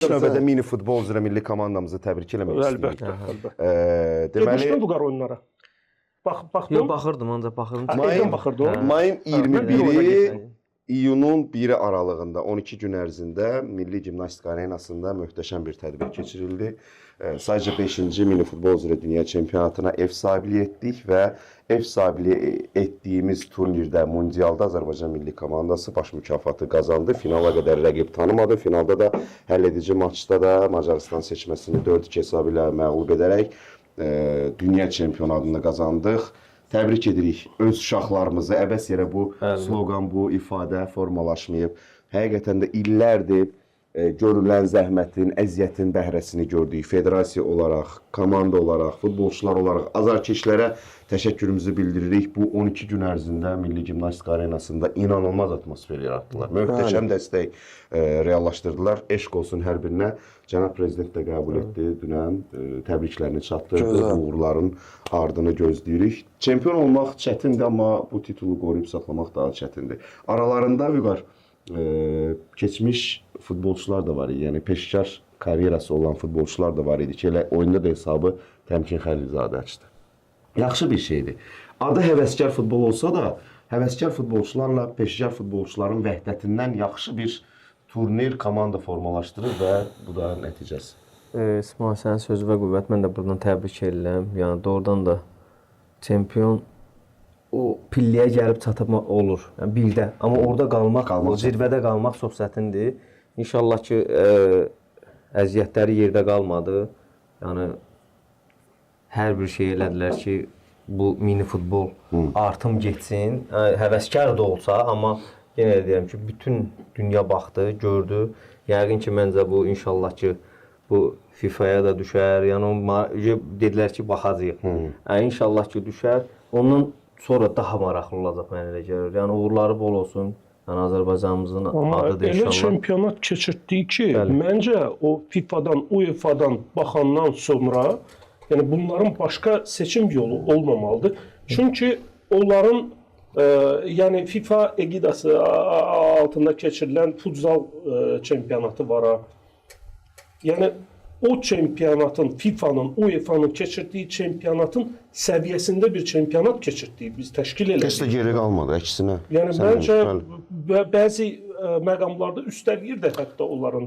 İlk növbədə mini futbol üzrə milli komandamızı təbrik eləmək istəyirik. Əlbəttə. Getmişdin bu qar oyunlara? Baxdın? Yox, baxırdım, ancaq baxırdım. Evdən baxırdın? Mayın bir 21-i iyunun 1-i aralığında 12 gün ərzində Milli Gimnastika Arenasında möhtəşəm bir tədbir keçirildi. Sadəcə 5-ci mini futbol üzrə dünya çempionatına ev sahibliyi etdik və ev sahibliyi etdiyimiz turnirdə, mundialda Azərbaycan milli komandası baş mükafatı qazandı. Finala qədər rəqib tanımadı. Finalda da həlledici maçda da Macarıstan seçməsini 4-2 hesabı ilə məğlub edərək dünya çempionatını qazandıq. Təbrik edirik öz uşaqlarımızı. Əbəs yerə bu sloqan, bu ifadə formalaşmayıb. Həqiqətən də illərdir görülən zəhmətin, əziyyətin bəhrəsini gördük. Federasiya olaraq, komanda olaraq, futbolçular olaraq azarkeşlərə təşəkkürümüzü bildiririk. Bu 12 gün ərzində Milli Gimnastika Arenasında inanılmaz atmosfer yaratdılar. Möhtəşəm dəstək reallaşdırdılar. Eşq olsun hər birinə. Cənab Prezident də qəbul etdi dünən. Təbriklərini çatdırdı. Uğurların ardını gözləyirik. Çempion olmaq çətindir, amma bu titulu qoruyub saxlamaq daha çətindir. Aralarında Vüqar keçmiş futbolçular da var idi. Yəni peşkar karyerası olan futbolçular da var idi ki, elə oyunda da hesabı Təmkin Xəlilzadə açdı. Yaxşı bir şeydir. Adı həvəskar futbol olsa da, həvəskar futbolçularla peşkar futbolçuların vəhdətindən yaxşı bir turnir, komanda formalaşdırır və bu da nəticəsi. İsmail, sənin sözü və qüvvət, mən də buradan təbrik edirəm. Yəni doğrudan da çempion o pilləyə gəlib çatıb olur. Yəni birdə. Amma orada qalmaq, o zirvədə qalmaq çox çətindir. İnşallah ki, əziyyətləri yerdə qalmadı. Yəni hər bir şey elədilər ki, bu mini futbol artım getsin. Həvəskar da olsa, amma yenə deyirəm ki, bütün dünya baxdı, gördü. Yəqin ki, məncə bu inşallah ki, bu FIFA-ya da düşər. Yəni dedilər ki, baxacağıq. İnşallah ki, düşər. Ondan sonra daha maraqlı olacaq mənə elə gəlir. Yəni uğurları bol olsun. Yəni Azərbaycanımızın adıdır inşallah. Amma elə çempionat keçirtdik ki, məncə o FIFA-dan, UEFA-dan baxandan sonra yəni bunların başqa seçim yolu olmamalıdır. Çünki onların yəni FIFA egidası altında keçirilən futsal çempionatı var. Yəni o çempionatın, FIFA'nın, UEFA'nın keçirdiyi çempionatın səviyyəsində bir çempionat keçirdik, biz təşkil elədik. Heç də geri qalmadı, əksinə. Yəni məncə bəzi məqamlarda üstəliyir də hətta onların